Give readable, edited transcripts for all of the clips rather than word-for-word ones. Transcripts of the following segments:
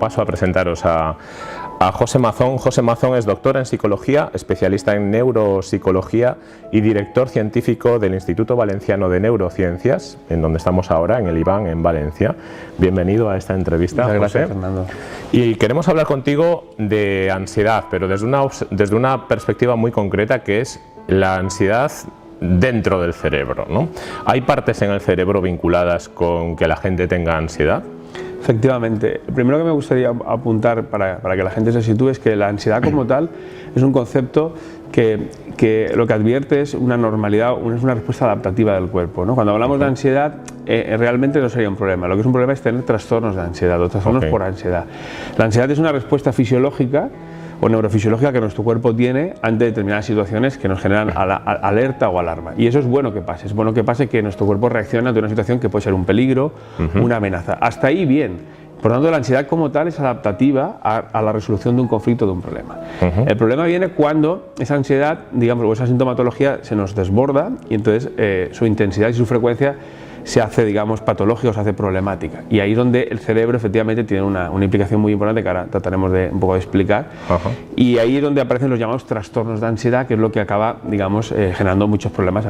paso a presentaros a José Mazón. José Mazón es doctor en psicología, especialista en neuropsicología y director científico del Instituto Valenciano de Neurociencias, en donde estamos ahora, en el IBAN, en Valencia. Bienvenido a esta entrevista, Muchas José. gracias, Fernando. Y queremos hablar contigo de ansiedad, pero desde una perspectiva muy concreta, que es la ansiedad dentro del cerebro, ¿no? ¿Hay partes en el cerebro vinculadas con que la gente tenga ansiedad? Efectivamente. Primero que me gustaría apuntar para que la gente se sitúe es que la ansiedad como tal es un concepto que lo que advierte es una normalidad, es una respuesta adaptativa del cuerpo, ¿no? Cuando hablamos de ansiedad, realmente no sería un problema. Lo que es un problema es tener trastornos de ansiedad o trastornos por ansiedad. La ansiedad es una respuesta fisiológica o neurofisiológica que nuestro cuerpo tiene ante determinadas situaciones que nos generan alerta o alarma. Y eso es bueno que pase. Es bueno que pase que nuestro cuerpo reaccione ante una situación que puede ser un peligro, una amenaza. Hasta ahí bien. Por lo tanto, la ansiedad como tal es adaptativa a la resolución de un conflicto, de un problema. El problema viene cuando esa ansiedad, digamos, o esa sintomatología se nos desborda y entonces su intensidad y su frecuencia se hace, digamos, patológica o se hace problemática. Y ahí es donde el cerebro efectivamente tiene una implicación muy importante que ahora trataremos de un poco de explicar. Y ahí es donde aparecen los llamados trastornos de ansiedad, que es lo que acaba, digamos, generando muchos problemas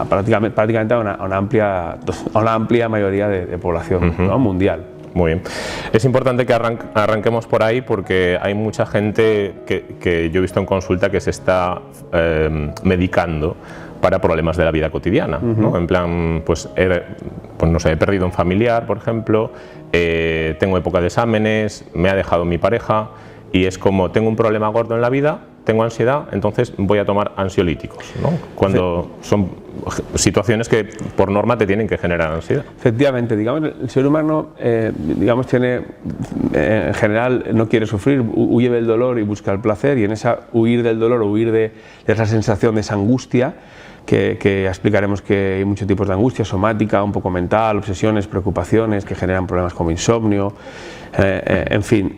prácticamente a una amplia mayoría de población, ¿no? Mundial. Muy bien. Es importante que arranquemos por ahí porque hay mucha gente que yo he visto en consulta que se está medicando para problemas de la vida cotidiana, ¿no? En plan, pues no sé, he perdido un familiar, por ejemplo, tengo época de exámenes, me ha dejado mi pareja y es como tengo un problema gordo en la vida, tengo ansiedad, entonces voy a tomar ansiolíticos, ¿no? Cuando son situaciones que por norma te tienen que generar ansiedad. Efectivamente, digamos, el ser humano digamos, tiene, en general no quiere sufrir, huye del dolor y busca el placer, y en esa huir del dolor o huir de esa sensación, de esa angustia, que explicaremos que hay muchos tipos de angustia, somática, un poco mental, obsesiones, preocupaciones que generan problemas como insomnio, en fin,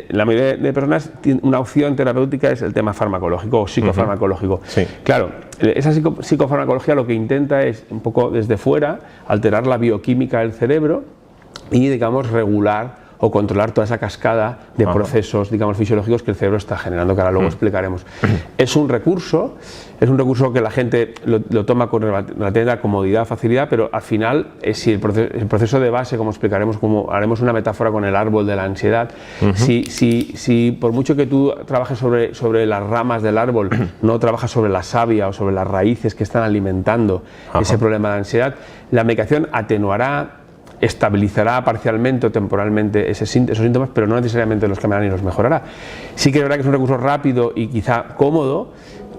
la mayoría de personas tiene una opción terapéutica, es el tema farmacológico o psicofarmacológico. Sí. Claro, esa psicofarmacología lo que intenta es un poco desde fuera alterar la bioquímica del cerebro y, digamos, regular o controlar toda esa cascada de procesos, digamos, fisiológicos que el cerebro está generando, que ahora luego explicaremos. Es un recurso que la gente lo toma con relativa comodidad, facilidad, pero al final, si el proceso de base, como explicaremos, como haremos una metáfora con el árbol de la ansiedad, si por mucho que tú trabajes sobre las ramas del árbol, no trabajas sobre la savia o sobre las raíces que están alimentando ese problema de ansiedad, la medicación atenuará, estabilizará parcialmente o temporalmente esos síntomas, pero no necesariamente los cambiará ni los mejorará. Sí que es verdad que es un recurso rápido y quizá cómodo,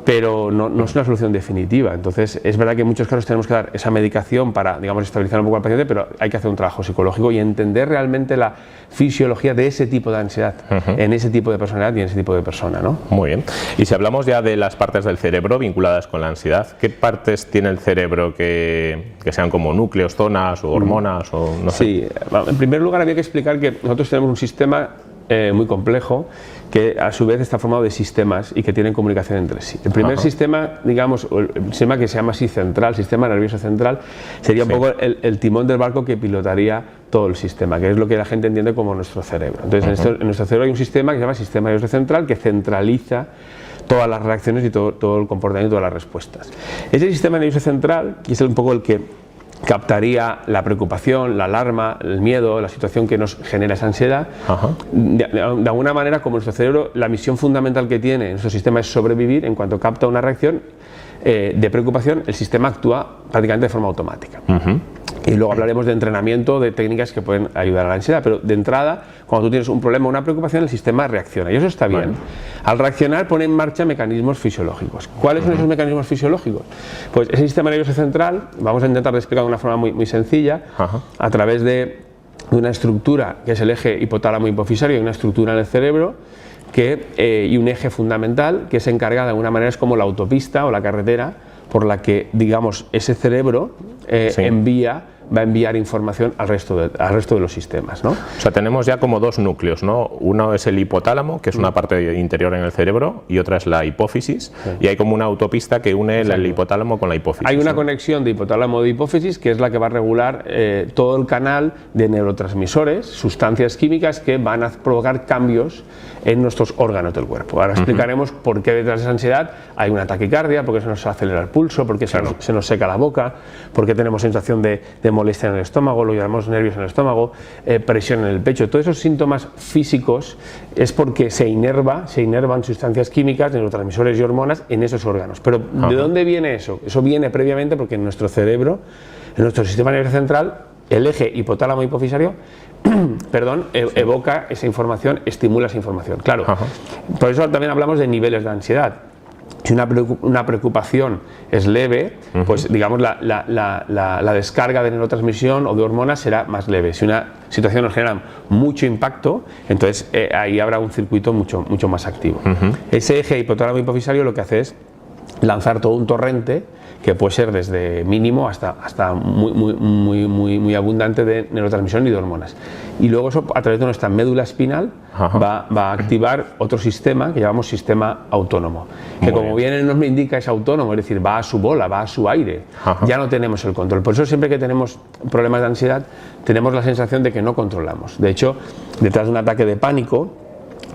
pero no es una solución definitiva. Entonces, es verdad que en muchos casos tenemos que dar esa medicación para, digamos, estabilizar un poco al paciente, pero hay que hacer un trabajo psicológico y entender realmente la fisiología de ese tipo de ansiedad, en ese tipo de personalidad y en ese tipo de persona, ¿no? Muy bien. Y si hablamos ya de las partes del cerebro vinculadas con la ansiedad, ¿qué partes tiene el cerebro que sean como núcleos, zonas o hormonas o no sé? Sí, en primer lugar había que explicar que nosotros tenemos un sistema muy complejo que a su vez está formado de sistemas y que tienen comunicación entre sí. El primer sistema, digamos, el sistema que se llama así central, sistema nervioso central, sería un poco el timón del barco que pilotaría todo el sistema, que es lo que la gente entiende como nuestro cerebro. Entonces, en nuestro cerebro hay un sistema que se llama sistema nervioso central que centraliza todas las reacciones y todo el comportamiento y todas las respuestas. Ese sistema nervioso central, que es un poco el que captaría la preocupación, la alarma, el miedo, la situación que nos genera esa ansiedad. De alguna manera, como nuestro cerebro, la misión fundamental que tiene en nuestro sistema es sobrevivir. En cuanto capta una reacción de preocupación, el sistema actúa prácticamente de forma automática. Y luego hablaremos de entrenamiento, de técnicas que pueden ayudar a la ansiedad, pero de entrada, cuando tú tienes un problema o una preocupación, el sistema reacciona, y eso está bien. Al reaccionar pone en marcha mecanismos fisiológicos. ¿Cuáles son esos mecanismos fisiológicos? Pues ese sistema nervioso central, vamos a intentar explicar de una forma muy sencilla, a través de una estructura que es el eje hipotálamo hipofisario, y una estructura en el cerebro, y un eje fundamental que se encarga de alguna manera, es como la autopista o la carretera por la que, digamos, ese cerebro envía va a enviar información al resto de los sistemas, ¿no? O sea, tenemos ya como dos núcleos, ¿no? Uno es el hipotálamo, que es una parte interior en el cerebro, y otra es la hipófisis, y hay como una autopista que une el hipotálamo con la hipófisis. Hay una conexión de hipotálamo de hipófisis que es la que va a regular todo el canal de neurotransmisores, sustancias químicas que van a provocar cambios en nuestros órganos del cuerpo. Ahora explicaremos por qué detrás de esa ansiedad hay una taquicardia, por qué se nos acelera el pulso, por qué se nos seca la boca, por qué tenemos sensación de molestia en el estómago, lo llamamos nervios en el estómago, presión en el pecho. Todos esos síntomas físicos es porque se inervan sustancias químicas, neurotransmisores y hormonas en esos órganos. Pero ¿de dónde viene eso? Eso viene previamente porque en nuestro cerebro, en nuestro sistema nervioso central, el eje hipotálamo-hipofisario evoca esa información, estimula esa información. Claro, por eso también hablamos de niveles de ansiedad. Si una preocupación es leve, pues digamos la descarga de neurotransmisión o de hormonas será más leve. Si una situación nos genera mucho impacto, entonces ahí habrá un circuito mucho más activo. Ese eje hipotálamo-hipofisario lo que hace es lanzar todo un torrente que puede ser desde mínimo hasta muy abundante de neurotransmisión y de hormonas. Y luego eso, a través de nuestra médula espinal, va a activar otro sistema que llamamos sistema autónomo, que como bien nos indica es autónomo, es decir, va a su bola, va a su aire. Ya no tenemos el control. Por eso siempre que tenemos problemas de ansiedad tenemos la sensación de que no controlamos. De hecho, detrás de un ataque de pánico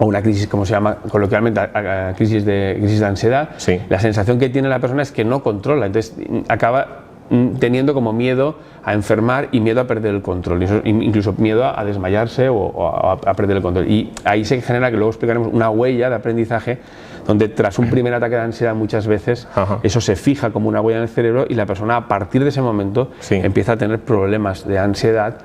o una crisis, como se llama coloquialmente, crisis de ansiedad, la sensación que tiene la persona es que no controla, entonces acaba teniendo como miedo a enfermar y miedo a perder el control, incluso miedo a desmayarse o a perder el control. Y ahí se genera, que luego explicaremos, una huella de aprendizaje donde tras un primer ataque de ansiedad muchas veces eso se fija como una huella en el cerebro y la persona a partir de ese momento empieza a tener problemas de ansiedad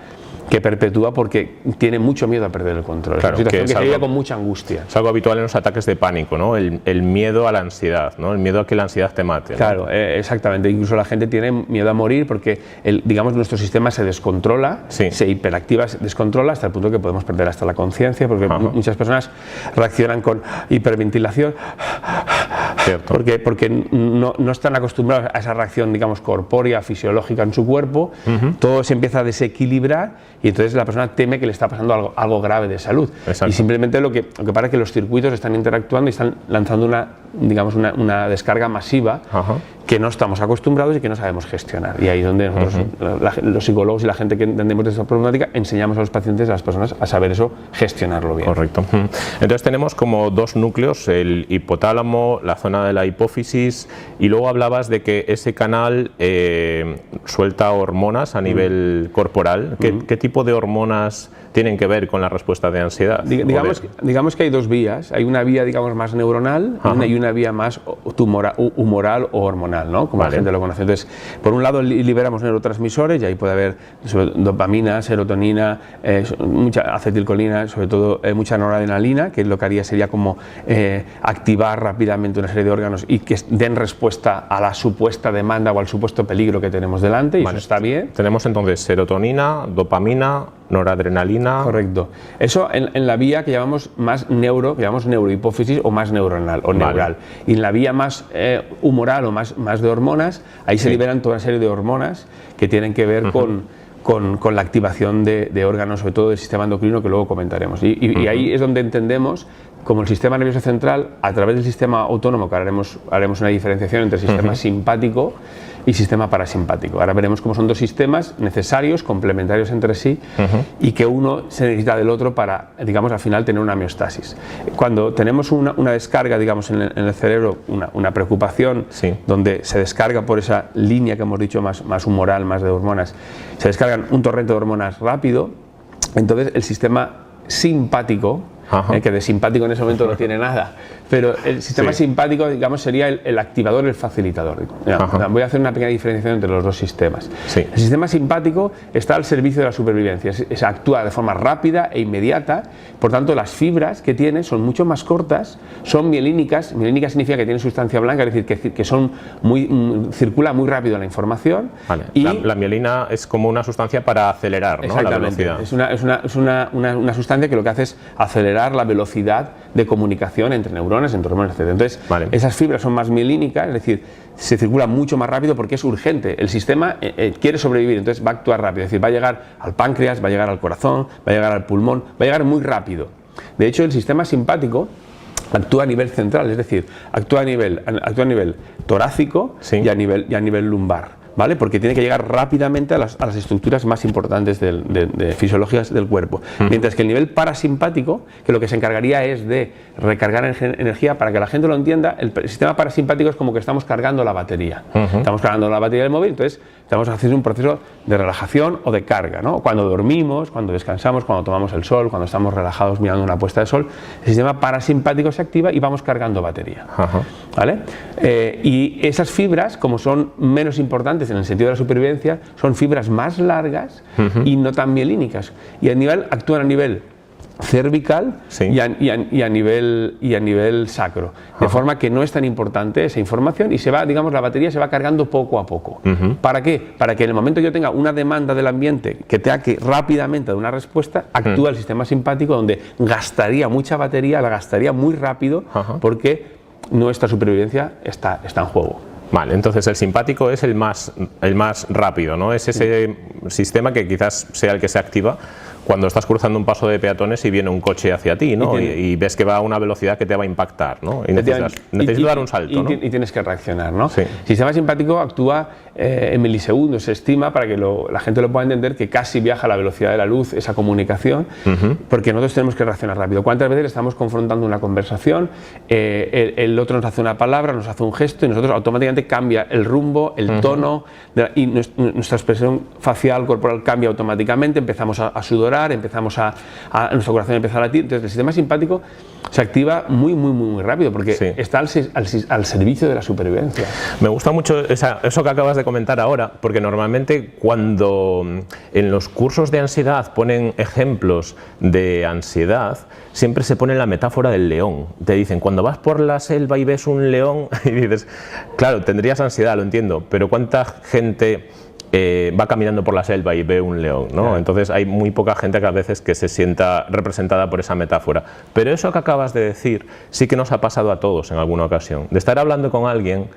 que perpetúa porque tiene mucho miedo a perder el control. Claro, es una situación que se vive con mucha angustia. Es algo habitual en los ataques de pánico, ¿no? El miedo a la ansiedad, ¿no? El miedo a que la ansiedad te mate, ¿no? Claro, exactamente. Incluso la gente tiene miedo a morir porque, digamos, nuestro sistema se descontrola, se hiperactiva, se descontrola hasta el punto que podemos perder hasta la conciencia, porque muchas personas reaccionan con hiperventilación. Cierto. Porque no están acostumbrados a esa reacción, digamos, corpórea, fisiológica en su cuerpo. Todo se empieza a desequilibrar y entonces la persona teme que le está pasando algo grave de salud. Exacto. Y simplemente lo que pasa es que los circuitos están interactuando y están lanzando una descarga masiva que no estamos acostumbrados y que no sabemos gestionar. Y ahí es donde nosotros, los psicólogos y la gente que entendemos de esta problemática, enseñamos a los pacientes, a las personas, a saber eso, gestionarlo bien. Correcto. Entonces tenemos como dos núcleos, el hipotálamo, la zona de la hipófisis, y luego hablabas de que ese canal suelta hormonas a nivel corporal. ¿Qué tipo de hormonas tienen que ver con la respuesta de ansiedad? Digamos que hay dos vías. Hay una vía, digamos, más neuronal y una vía más humoral o hormonal, ¿no? Como la gente lo conoce. Entonces, por un lado liberamos neurotransmisores y ahí puede haber dopamina, serotonina, mucha acetilcolina, sobre todo mucha noradrenalina, que lo que haría sería como activar rápidamente una serie de órganos y que den respuesta a la supuesta demanda o al supuesto peligro que tenemos delante, y eso está bien. Tenemos entonces serotonina, dopamina, noradrenalina. Correcto. Eso en la vía que llamamos más que llamamos neurohipófisis o más neuronal o neural. Y en la vía más humoral o más de hormonas, ahí se liberan toda una serie de hormonas que tienen que ver con la activación de órganos, sobre todo del sistema endocrino, que luego comentaremos. Y ahí es donde entendemos como el sistema nervioso central, a través del sistema autónomo, que haremos una diferenciación entre sistema simpático y sistema parasimpático. Ahora veremos cómo son dos sistemas necesarios, complementarios entre sí, y que uno se necesita del otro para, digamos, al final tener una homeostasis. Cuando tenemos una descarga, digamos, en el cerebro, una preocupación, donde se descarga por esa línea que hemos dicho más humoral, más de hormonas, se descargan un torrente de hormonas rápido, entonces el sistema simpático, que de simpático en ese momento no tiene nada, pero el sistema simpático, digamos, sería el activador, el facilitador. Voy a hacer una pequeña diferenciación entre los dos sistemas. El sistema simpático está al servicio de la supervivencia, actúa de forma rápida e inmediata, por tanto las fibras que tiene son mucho más cortas, son mielínicas. Mielínica significa que tienen sustancia blanca, es decir, que son circula muy rápido la información. Y la mielina es como una sustancia para acelerar, ¿no?, la velocidad. Es una sustancia que lo que hace es acelerar mejorar la velocidad de comunicación entre neuronas, entre hormonas, etc. Entonces, esas fibras son más mielínicas, es decir, se circula mucho más rápido porque es urgente. El sistema quiere sobrevivir, entonces va a actuar rápido, es decir, va a llegar al páncreas, va a llegar al corazón, va a llegar al pulmón, va a llegar muy rápido. De hecho, el sistema simpático actúa a nivel central, es decir, actúa a nivel torácico y a nivel lumbar. ¿Vale? Porque tiene que llegar rápidamente a las estructuras más importantes fisiológicas del cuerpo. Mientras que el nivel parasimpático, que lo que se encargaría es de recargar energía, para que la gente lo entienda, el sistema parasimpático es como que estamos cargando la batería. Estamos cargando la batería del móvil, entonces estamos haciendo un proceso de relajación o de carga, ¿no? Cuando dormimos, cuando descansamos, cuando tomamos el sol, cuando estamos relajados mirando una puesta de sol, el sistema parasimpático se activa y vamos cargando batería. ¿Vale? Y esas fibras, como son menos importantes en el sentido de la supervivencia, son fibras más largas y no tan mielínicas, y actúan a nivel cervical y a nivel sacro, de forma que no es tan importante esa información y la batería se va cargando poco a poco. ¿Para qué? Para que en el momento que yo tenga una demanda del ambiente que tenga que rápidamente dar una respuesta, actúa el sistema simpático, donde gastaría mucha batería, la gastaría muy rápido, porque nuestra supervivencia está en juego. Vale, entonces el simpático es el más rápido, ¿no? Es ese sistema que quizás sea el que se activa cuando estás cruzando un paso de peatones y viene un coche hacia ti, ¿no? Y ves que va a una velocidad que te va a impactar, ¿no? Y necesitas dar un salto, ¿no? Y tienes que reaccionar, ¿no? El sistema simpático actúa en milisegundos, se estima, para que la gente lo pueda entender, que casi viaja a la velocidad de la luz esa comunicación, porque nosotros tenemos que reaccionar rápido. ¿Cuántas veces estamos confrontando una conversación, el otro nos hace una palabra, nos hace un gesto y nosotros automáticamente cambia el rumbo, el tono, y nuestra expresión facial, corporal cambia automáticamente, empezamos a sudorar, nuestro corazón empieza a latir. Entonces el sistema simpático se activa muy rápido, porque está al servicio de la supervivencia. Me gusta mucho eso que acabas de comentar ahora, porque normalmente cuando en los cursos de ansiedad ponen ejemplos de ansiedad, siempre se pone la metáfora del león. Te dicen, cuando vas por la selva y ves un león, y dices, claro, tendrías ansiedad, lo entiendo, pero ¿cuánta gente va caminando por la selva y ve un león, ¿no? Entonces hay muy poca gente que a veces que se sienta representada por esa metáfora. Pero eso que acabas de decir sí que nos ha pasado a todos en alguna ocasión, de estar hablando con alguien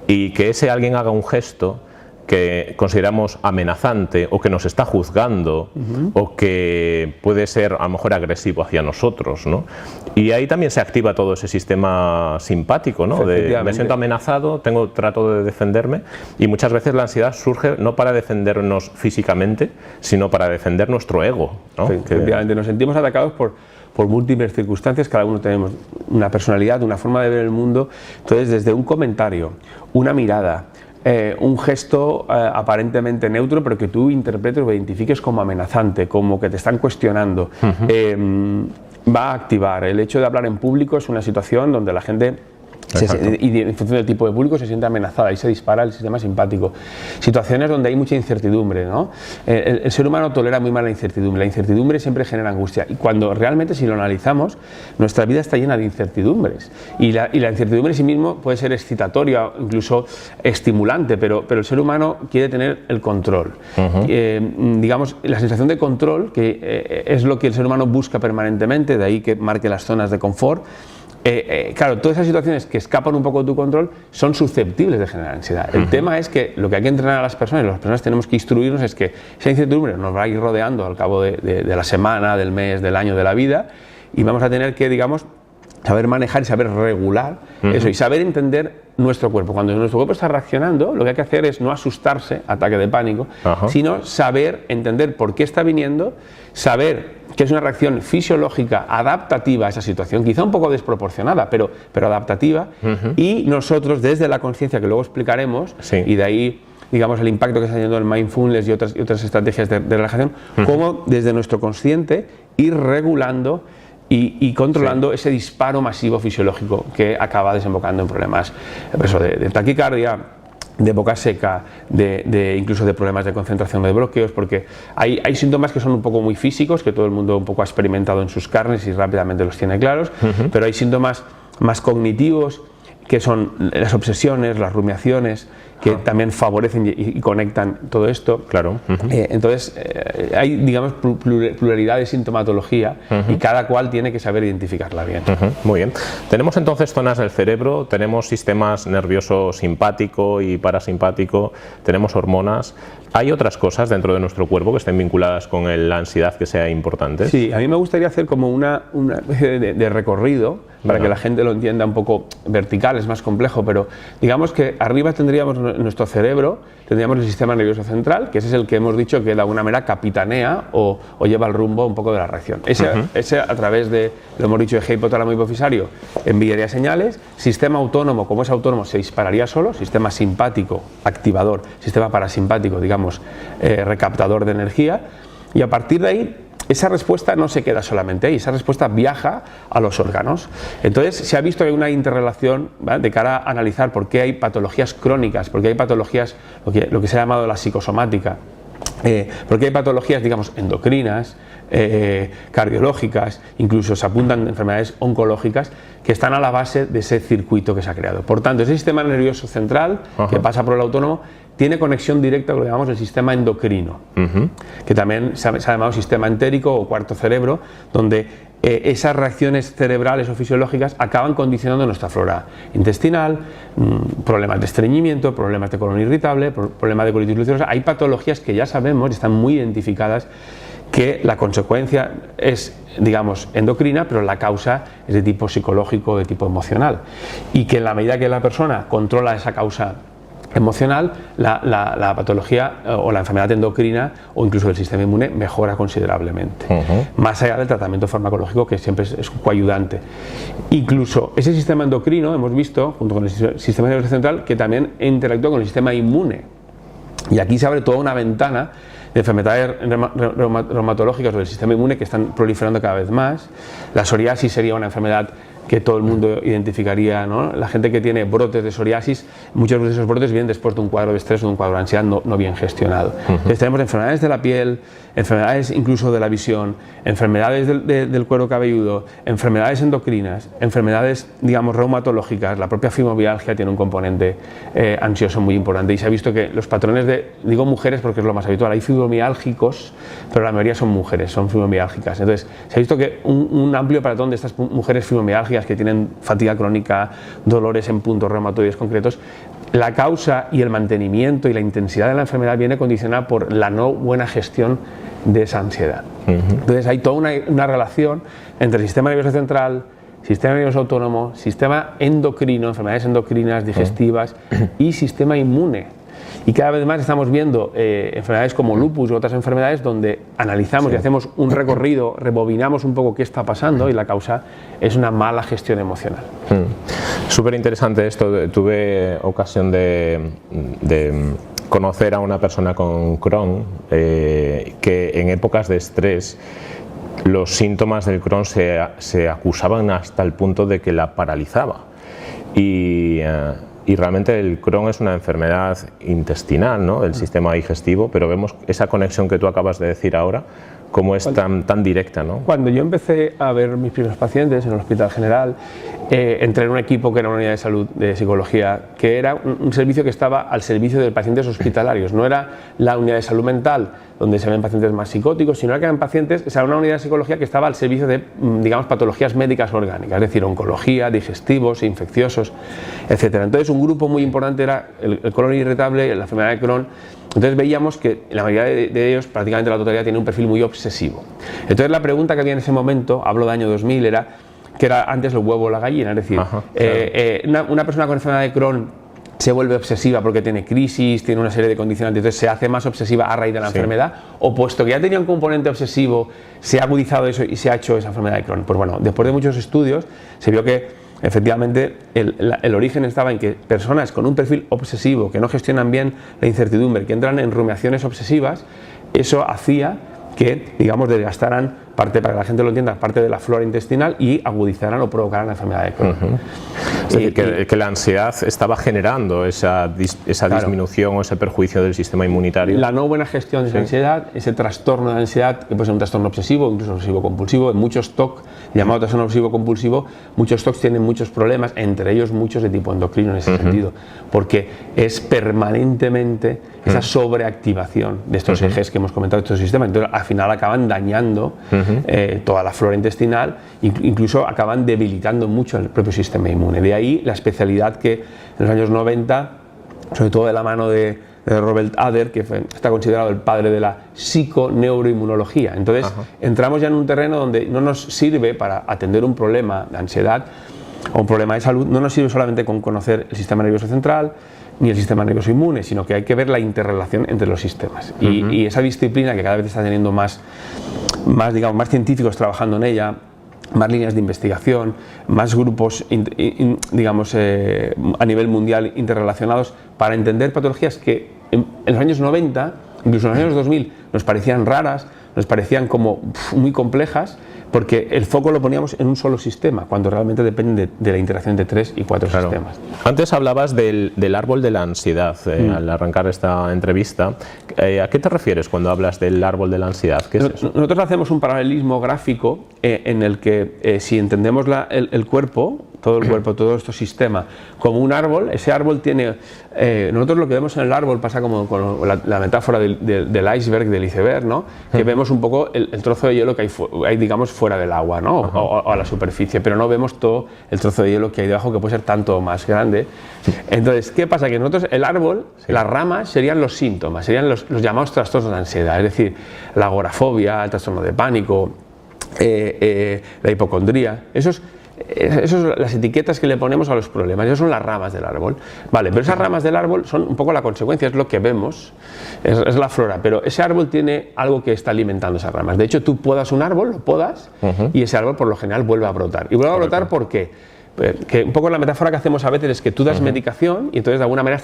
y que ese alguien haga un gesto que consideramos amenazante o que nos está juzgando o que puede ser a lo mejor agresivo hacia nosotros, ¿no? Y ahí también se activa todo ese sistema simpático, ¿no? Me siento amenazado, trato de defenderme, y muchas veces la ansiedad surge no para defendernos físicamente, sino para defender nuestro ego, ¿no? Efectivamente, nos sentimos atacados por múltiples circunstancias. Cada uno tenemos una personalidad, una forma de ver el mundo. Entonces, desde un comentario, una mirada, un gesto aparentemente neutro, pero que tú interpretes o identifiques como amenazante, como que te están cuestionando, va a activar. El hecho de hablar en público es una situación donde la gente, y en función del tipo de público, se siente amenazada y se dispara el sistema simpático. Situaciones donde hay mucha incertidumbre, ¿no? El ser humano tolera muy mal la incertidumbre. La incertidumbre siempre genera angustia, y cuando realmente, si lo analizamos, nuestra vida está llena de incertidumbres, y la incertidumbre en sí mismo puede ser excitatoria, incluso estimulante, pero el ser humano quiere tener el control. Digamos, la sensación de control, que es lo que el ser humano busca permanentemente, de ahí que marque las zonas de confort. Claro, todas esas situaciones que escapan un poco de tu control son susceptibles de generar ansiedad. El tema es que lo que hay que entrenar a las personas tenemos que instruirnos, es que esa incertidumbre nos va a ir rodeando al cabo de la semana, del mes, del año, de la vida, y vamos a tener que, digamos, saber manejar y saber regular eso, y saber entender nuestro cuerpo. Cuando nuestro cuerpo está reaccionando, lo que hay que hacer es no asustarse, ataque de pánico, sino saber entender por qué está viniendo, saber que es una reacción fisiológica adaptativa a esa situación, quizá un poco desproporcionada, pero adaptativa, y nosotros, desde la conciencia, que luego explicaremos, y de ahí, digamos, el impacto que está teniendo el mindfulness y otras estrategias de relajación, cómo desde nuestro consciente ir regulando y controlando ese disparo masivo fisiológico que acaba desembocando en problemas de taquicardia, de boca seca, incluso de problemas de concentración, de bloqueos, porque hay síntomas que son un poco muy físicos, que todo el mundo un poco ha experimentado en sus carnes y rápidamente los tiene claros, pero hay síntomas más cognitivos, que son las obsesiones, las rumiaciones, que también favorecen y conectan todo esto. Claro. Entonces, hay, digamos, pluralidad de sintomatología y cada cual tiene que saber identificarla bien. Muy bien. Tenemos entonces zonas del cerebro, tenemos sistemas nervioso simpático y parasimpático, tenemos hormonas. ¿Hay otras cosas dentro de nuestro cuerpo que estén vinculadas con la ansiedad que sea importante? Sí, a mí me gustaría hacer como una especie de recorrido para que la gente lo entienda un poco vertical, es más complejo, pero digamos que arriba tendríamos nuestro cerebro, tendríamos el sistema nervioso central, que ese es el que hemos dicho que de alguna manera capitanea o lleva el rumbo un poco de la reacción. Ese a través de, lo hemos dicho, eje hipotálamo hipofisario, enviaría señales, sistema autónomo, como es autónomo, se dispararía solo, sistema simpático, activador, sistema parasimpático, digamos, recaptador de energía, y a partir de ahí esa respuesta no se queda solamente ahí, esa respuesta viaja a los órganos. Entonces se ha visto que hay una interrelación, ¿vale?, de cara a analizar por qué hay patologías crónicas, por qué hay patologías, lo que se ha llamado la psicosomática, por qué hay patologías, digamos, endocrinas, cardiológicas, incluso se apuntan enfermedades oncológicas que están a la base de ese circuito que se ha creado. Por tanto, ese sistema nervioso central que pasa por el autónomo tiene conexión directa con lo que llamamos el sistema endocrino, que también se ha llamado sistema entérico o cuarto cerebro, donde esas reacciones cerebrales o fisiológicas acaban condicionando nuestra flora intestinal, problemas de estreñimiento, problemas de colon irritable, problemas de colitis ulcerosa. Hay patologías que ya sabemos y están muy identificadas, que la consecuencia es, digamos, endocrina, pero la causa es de tipo psicológico, de tipo emocional, y que en la medida que la persona controla esa causa emocional, la patología o la enfermedad endocrina o incluso el sistema inmune mejora considerablemente, más allá del tratamiento farmacológico, que siempre es un coayudante. Incluso ese sistema endocrino hemos visto, junto con el sistema nervioso central, que también interactúa con el sistema inmune, y aquí se abre toda una ventana de enfermedades reumatológicas o del sistema inmune que están proliferando cada vez más. La psoriasis sería una enfermedad que todo el mundo identificaría, ¿no? La gente que tiene brotes de psoriasis, muchos de esos brotes vienen después de un cuadro de estrés o de un cuadro de ansiedad no bien gestionado. Entonces tenemos enfermedades de la piel, enfermedades incluso de la visión, enfermedades del cuero cabelludo, enfermedades endocrinas, enfermedades, digamos, reumatológicas. La propia fibromialgia tiene un componente ansioso muy importante, y se ha visto que los patrones digo mujeres porque es lo más habitual, hay fibromiálgicos, pero la mayoría son mujeres, son fibromiálgicas. Entonces se ha visto que un amplio patrón de estas mujeres fibromiálgicas que tienen fatiga crónica, dolores en puntos reumatoides concretos, la causa y el mantenimiento y la intensidad de la enfermedad viene condicionada por la no buena gestión de esa ansiedad. Entonces hay toda una relación entre el sistema nervioso central, sistema nervioso autónomo, sistema endocrino, enfermedades endocrinas, digestivas y sistema inmune. Y cada vez más estamos viendo enfermedades como lupus u otras enfermedades donde analizamos y hacemos un recorrido, rebobinamos un poco qué está pasando, y la causa es una mala gestión emocional. Súper interesante esto. Tuve ocasión de conocer a una persona con Crohn que en épocas de estrés los síntomas del Crohn se acusaban hasta el punto de que la paralizaba. Y realmente el Crohn es una enfermedad intestinal, ¿no?, del sistema digestivo, pero vemos esa conexión que tú acabas de decir ahora, cómo es tan directa, ¿no? Cuando yo empecé a ver mis primeros pacientes en el Hospital General, entré en un equipo que era una unidad de salud de psicología, que era un servicio que estaba al servicio de pacientes hospitalarios. No era la unidad de salud mental donde se ven pacientes más psicóticos, sino que eran pacientes, o sea, una unidad de psicología que estaba al servicio de, digamos, patologías médicas orgánicas, es decir, oncología, digestivos, infecciosos, etc. Entonces un grupo muy importante era el colon irritable, la enfermedad de Crohn. Entonces veíamos que la mayoría de ellos, prácticamente la totalidad, tiene un perfil muy obsesivo. Entonces la pregunta que había en ese momento, hablo de año 2000, era que era antes el huevo o la gallina, es decir, una persona con enfermedad de Crohn se vuelve obsesiva porque tiene crisis, tiene una serie de condicionantes, entonces se hace más obsesiva a raíz de la enfermedad, o puesto que ya tenía un componente obsesivo, se ha agudizado eso y se ha hecho esa enfermedad de Crohn. Pues bueno, después de muchos estudios se vio que efectivamente el origen estaba en que personas con un perfil obsesivo, que no gestionan bien la incertidumbre, que entran en rumiaciones obsesivas, eso hacía que, digamos, desgastarán parte, para que la gente lo entienda, parte de la flora intestinal y agudizarán o provocarán la enfermedad de Crohn. Es decir, que la ansiedad estaba generando esa disminución o ese perjuicio del sistema inmunitario. La no buena gestión de esa ansiedad, ese trastorno de ansiedad, que puede ser un trastorno obsesivo, incluso obsesivo compulsivo, en muchos TOC, llamado trastorno obsesivo compulsivo, muchos TOC tienen muchos problemas, entre ellos muchos de tipo endocrino en ese sentido, porque es permanentemente esa sobreactivación de estos ejes que hemos comentado, de estos sistemas. Entonces, al final acaban dañando toda la flora intestinal, incluso acaban debilitando mucho el propio sistema inmune. De ahí la especialidad que en los años 90, sobre todo de la mano de Robert Adler, que está considerado el padre de la psiconeuroinmunología. Entonces, entramos ya en un terreno donde no nos sirve para atender un problema de ansiedad o un problema de salud, no nos sirve solamente con conocer el sistema nervioso central ni el sistema nervioso inmune, sino que hay que ver la interrelación entre los sistemas. Y esa disciplina, que cada vez está teniendo más científicos trabajando en ella, más líneas de investigación, más grupos, digamos, a nivel mundial interrelacionados, para entender patologías que en los años 90, incluso en los años 2000, nos parecían raras, nos parecían como muy complejas, porque el foco lo poníamos en un solo sistema, cuando realmente depende de la interacción de 3 y 4 sistemas. Antes hablabas del árbol de la ansiedad, al arrancar esta entrevista. ¿A qué te refieres cuando hablas del árbol de la ansiedad? ¿Qué es eso? Nosotros hacemos un paralelismo gráfico en el que si entendemos el cuerpo, todo el cuerpo, todo este sistema, como un árbol, ese árbol tiene... nosotros lo que vemos en el árbol pasa como con la metáfora del iceberg, del iceberg, ¿no? Que vemos un poco el trozo de hielo que hay, digamos, fuera del agua, ¿no? O a la superficie, pero no vemos todo el trozo de hielo que hay debajo, que puede ser tanto más grande. Entonces, ¿qué pasa? Que nosotros, el árbol, las ramas serían los síntomas, serían los llamados trastornos de ansiedad, es decir, la agorafobia, el trastorno de pánico, la hipocondría, esos son las etiquetas que le ponemos a los problemas, esas son las ramas del árbol. Vale, pero esas ramas del árbol son un poco la consecuencia, es lo que vemos, es la flora, pero ese árbol tiene algo que está alimentando esas ramas. De hecho, tú podas un árbol, lo podas, y ese árbol por lo general vuelve a brotar. ¿Y vuelve a brotar por qué? Que un poco la metáfora que hacemos a veces es que tú das medicación y entonces de alguna manera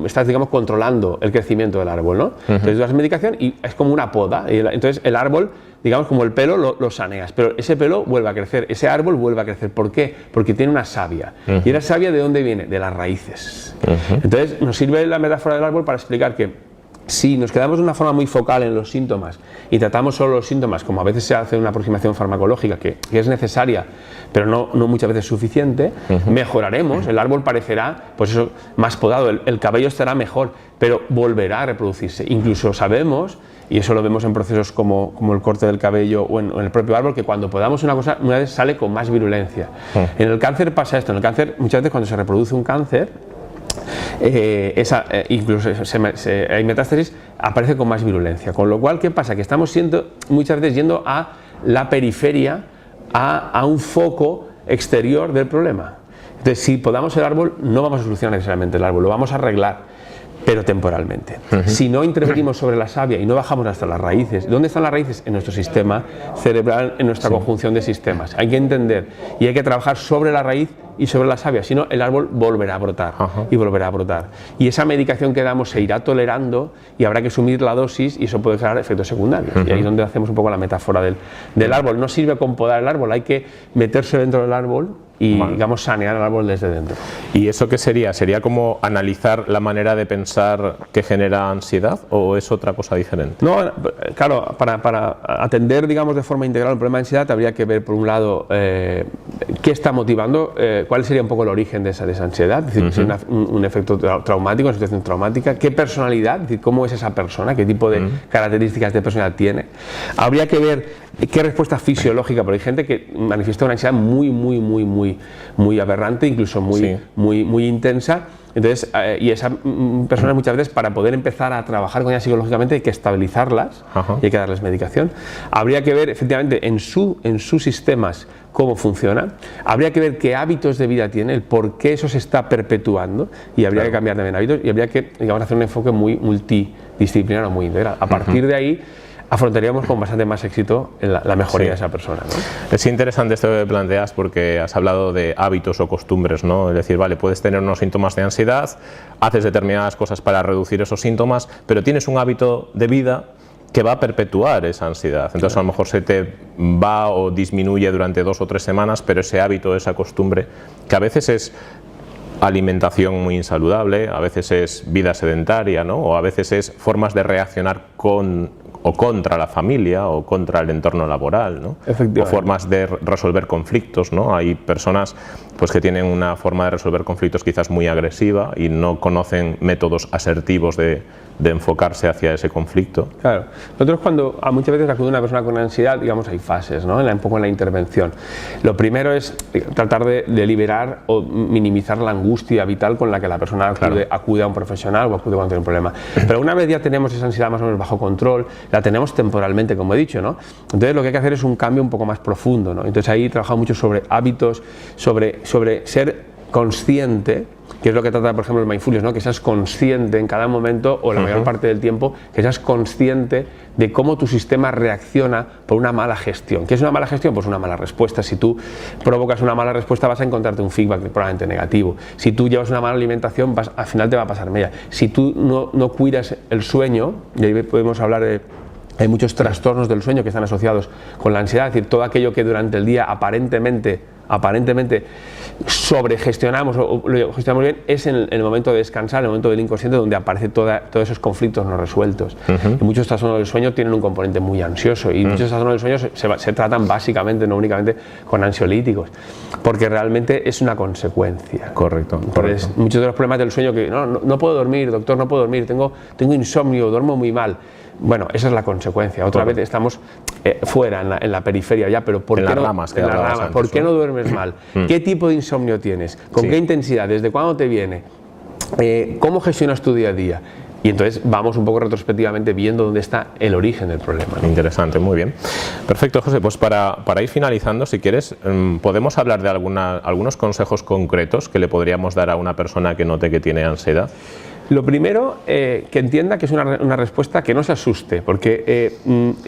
estás digamos, controlando el crecimiento del árbol, ¿no? Entonces tú das medicación y es como una poda, y entonces el árbol, digamos, como el pelo lo saneas, pero ese pelo vuelve a crecer, ese árbol vuelve a crecer. ¿Por qué? Porque tiene una savia. ¿Y la savia de dónde viene? De las raíces. Entonces nos sirve la metáfora del árbol para explicar que si nos quedamos de una forma muy focal en los síntomas y tratamos solo los síntomas, como a veces se hace una aproximación farmacológica que es necesaria, pero no muchas veces suficiente, mejoraremos, el árbol parecerá pues eso, más podado, el cabello estará mejor, pero volverá a reproducirse. Incluso sabemos, y eso lo vemos en procesos como el corte del cabello o en el propio árbol, que cuando podamos una cosa, una vez sale con más virulencia. En el cáncer pasa esto, en el cáncer muchas veces cuando se reproduce un cáncer, incluso hay metástasis, aparece con más virulencia, con lo cual, ¿qué pasa? Que estamos muchas veces yendo a la periferia, a un foco exterior del problema. Entonces, si podamos el árbol, no vamos a solucionar necesariamente el árbol, lo vamos a arreglar, pero temporalmente. Si no intervenimos sobre la savia y no bajamos hasta las raíces, ¿dónde están las raíces? En nuestro sistema cerebral, en nuestra conjunción de sistemas. Hay que entender y hay que trabajar sobre la raíz y sobre la savia, si no el árbol volverá a brotar y volverá a brotar. Y esa medicación que damos se irá tolerando y habrá que asumir la dosis y eso puede generar efectos secundarios. Y ahí es donde hacemos un poco la metáfora del árbol. No sirve con podar el árbol, hay que meterse dentro del árbol y digamos sanear el árbol desde dentro. ¿Y eso qué sería? ¿Sería como analizar la manera de pensar que genera ansiedad o es otra cosa diferente? No, claro, para atender digamos de forma integral el problema de ansiedad habría que ver por un lado qué está motivando, cuál sería un poco el origen de esa ansiedad, es decir, si es un efecto traumático, una situación traumática, qué personalidad, es decir, cómo es esa persona, qué tipo de características de personalidad tiene. Habría que ver qué respuesta fisiológica, porque hay gente que manifiesta una ansiedad muy aberrante, incluso muy intensa. Entonces, y esas personas muchas veces para poder empezar a trabajar con ellas psicológicamente hay que estabilizarlas y hay que darles medicación. Habría que ver efectivamente en sus sistemas cómo funciona, habría que ver qué hábitos de vida tiene, el por qué eso se está perpetuando y habría que cambiar también hábitos y habría que digamos, hacer un enfoque muy multidisciplinar o muy integral. A partir de ahí afrontaríamos con bastante más éxito la mejoría de esa persona, ¿no? Es interesante esto que planteas porque has hablado de hábitos o costumbres, ¿no? Es decir, vale, puedes tener unos síntomas de ansiedad, haces determinadas cosas para reducir esos síntomas, pero tienes un hábito de vida que va a perpetuar esa ansiedad. Entonces, a lo mejor se te va o disminuye durante 2 o 3 semanas, pero ese hábito, esa costumbre, que a veces es alimentación muy insaludable, a veces es vida sedentaria, ¿no? O a veces es formas de reaccionar con o contra la familia o contra el entorno laboral, ¿no? O formas de resolver conflictos, ¿no? Hay personas pues que tienen una forma de resolver conflictos quizás muy agresiva y no conocen métodos asertivos de enfocarse hacia ese conflicto. Claro. Nosotros cuando muchas veces acude una persona con ansiedad, digamos, hay fases, ¿no? Un poco en la intervención. Lo primero es tratar de liberar o minimizar la angustia vital con la que la persona acude a un profesional o acude cuando tiene un problema. Pero una vez ya tenemos esa ansiedad más o menos bajo control, la tenemos temporalmente, como he dicho, ¿no? Entonces lo que hay que hacer es un cambio un poco más profundo, ¿no? Entonces ahí he trabajado mucho sobre hábitos, sobre ser consciente, que es lo que trata, por ejemplo, el Mindfulness, ¿no? Que seas consciente en cada momento o la mayor parte del tiempo, que seas consciente de cómo tu sistema reacciona por una mala gestión. ¿Qué es una mala gestión? Pues una mala respuesta. Si tú provocas una mala respuesta vas a encontrarte un feedback probablemente negativo. Si tú llevas una mala alimentación, al final te va a pasar media. Si tú no cuidas el sueño, y ahí podemos hablar de... Hay muchos trastornos del sueño que están asociados con la ansiedad, es decir, todo aquello que durante el día aparentemente sobregestionamos o lo gestionamos bien, es en el momento de descansar, en el momento del inconsciente, donde aparecen todos esos conflictos no resueltos. Y muchos trastornos del sueño tienen un componente muy ansioso y muchos trastornos del sueño se tratan básicamente, no únicamente con ansiolíticos, porque realmente es una consecuencia. Correcto. Entonces, muchos de los problemas del sueño que no puedo dormir, doctor, no puedo dormir, tengo insomnio, duermo muy mal. Bueno, esa es la consecuencia. Otra vez estamos fuera, en la periferia ya, pero ¿por qué no duermes mal? ¿Qué tipo de insomnio tienes? ¿Con qué intensidad? ¿Desde cuándo te viene? ¿Cómo gestionas tu día a día? Y entonces vamos un poco retrospectivamente viendo dónde está el origen del problema, ¿no? Interesante, muy bien. Perfecto, José. Pues para ir finalizando, si quieres, podemos hablar de algunos consejos concretos que le podríamos dar a una persona que note que tiene ansiedad. Lo primero, que entienda que es una respuesta que no se asuste, porque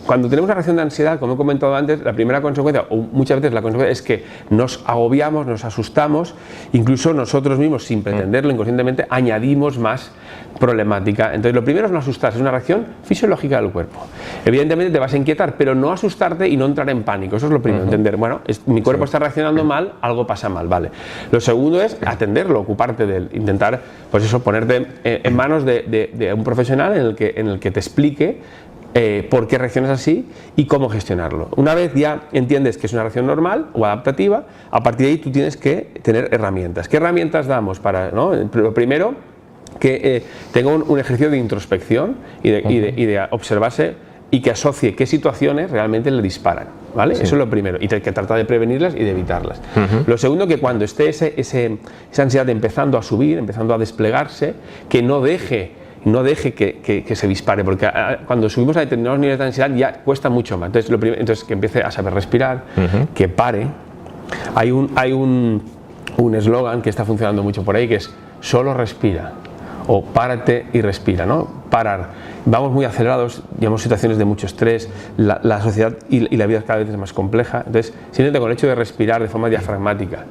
cuando tenemos una reacción de ansiedad, como he comentado antes, la primera consecuencia, o muchas veces la consecuencia, es que nos agobiamos, nos asustamos, incluso nosotros mismos, sin pretenderlo, inconscientemente, añadimos más problemática. Entonces, lo primero es no asustarse, es una reacción fisiológica del cuerpo. Evidentemente te vas a inquietar, pero no asustarte y no entrar en pánico. Eso es lo primero, entender, bueno, mi cuerpo está reaccionando mal, algo pasa mal, vale. Lo segundo es atenderlo, ocuparte de él, intentar, pues eso, ponerte en manos de un profesional en el que te explique por qué reaccionas así y cómo gestionarlo. Una vez ya entiendes que es una reacción normal o adaptativa, a partir de ahí tú tienes que tener herramientas. ¿Qué herramientas damos para, ¿no? Lo primero, que tenga un ejercicio de introspección y de observarse y que asocie qué situaciones realmente le disparan, ¿vale? Eso es lo primero, y que trata de prevenirlas y de evitarlas. Lo segundo, que cuando esté esa ansiedad empezando a subir, empezando a desplegarse, que no deje que se dispare, porque cuando subimos a determinados niveles de ansiedad ya cuesta mucho más. Entonces que empiece a saber respirar, que pare. Hay un eslogan que está funcionando mucho por ahí, que es solo respira, o párate y respira, ¿no? Parar. Vamos muy acelerados, llevamos situaciones de mucho estrés, la sociedad y la vida cada vez es más compleja. Entonces, simplemente con el hecho de respirar de forma diafragmática,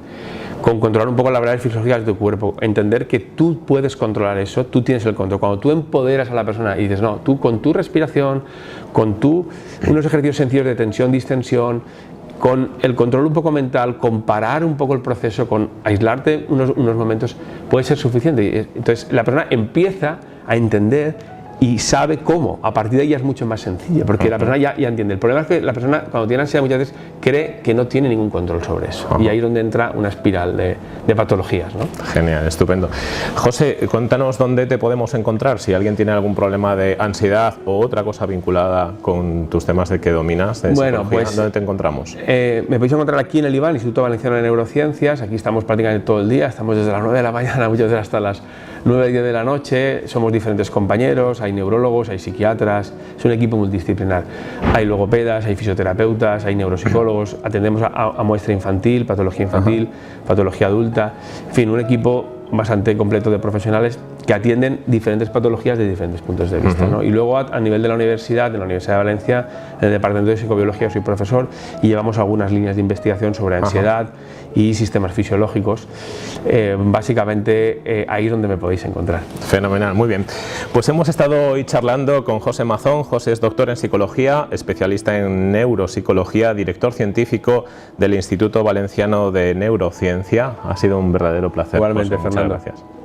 con controlar un poco las variables fisiológicas de tu cuerpo, entender que tú puedes controlar eso, tú tienes el control. Cuando tú empoderas a la persona y dices, no, tú con tu respiración, unos ejercicicios sencillos de tensión, distensión, con el control un poco mental, con parar un poco el proceso, con aislarte unos momentos, puede ser suficiente. Entonces la persona empieza a entender y sabe cómo. A partir de ahí ya es mucho más sencillo, porque la persona ya entiende. El problema es que la persona, cuando tiene ansiedad, muchas veces cree que no tiene ningún control sobre eso. Y ahí es donde entra una espiral de patologías, ¿no? Genial, estupendo. José, cuéntanos dónde te podemos encontrar si alguien tiene algún problema de ansiedad o otra cosa vinculada con tus temas de que dominas. Bueno, pues, ¿dónde te encontramos? Me podéis encontrar aquí en el IVAN, Instituto Valenciano de Neurociencias. Aquí estamos prácticamente todo el día, estamos desde las 9 de la mañana, muchas veces hasta las 9 y 10 de la noche. Somos diferentes compañeros, hay neurólogos, hay psiquiatras, es un equipo multidisciplinar. Hay logopedas, hay fisioterapeutas, hay neuropsicólogos, atendemos a muestra infantil, patología adulta, en fin, un equipo bastante completo de profesionales que atienden diferentes patologías de diferentes puntos de vista, ¿no? Y luego a nivel de la Universidad de Valencia, en el Departamento de Psicobiología soy profesor y llevamos algunas líneas de investigación sobre ansiedad y sistemas fisiológicos. Básicamente ahí es donde me podéis encontrar. Fenomenal, muy bien. Pues hemos estado hoy charlando con José Mazón. José es doctor en psicología, especialista en neuropsicología, director científico del Instituto Valenciano de Neurociencia. Ha sido un verdadero placer. Igualmente, José, Fernando. muchas gracias.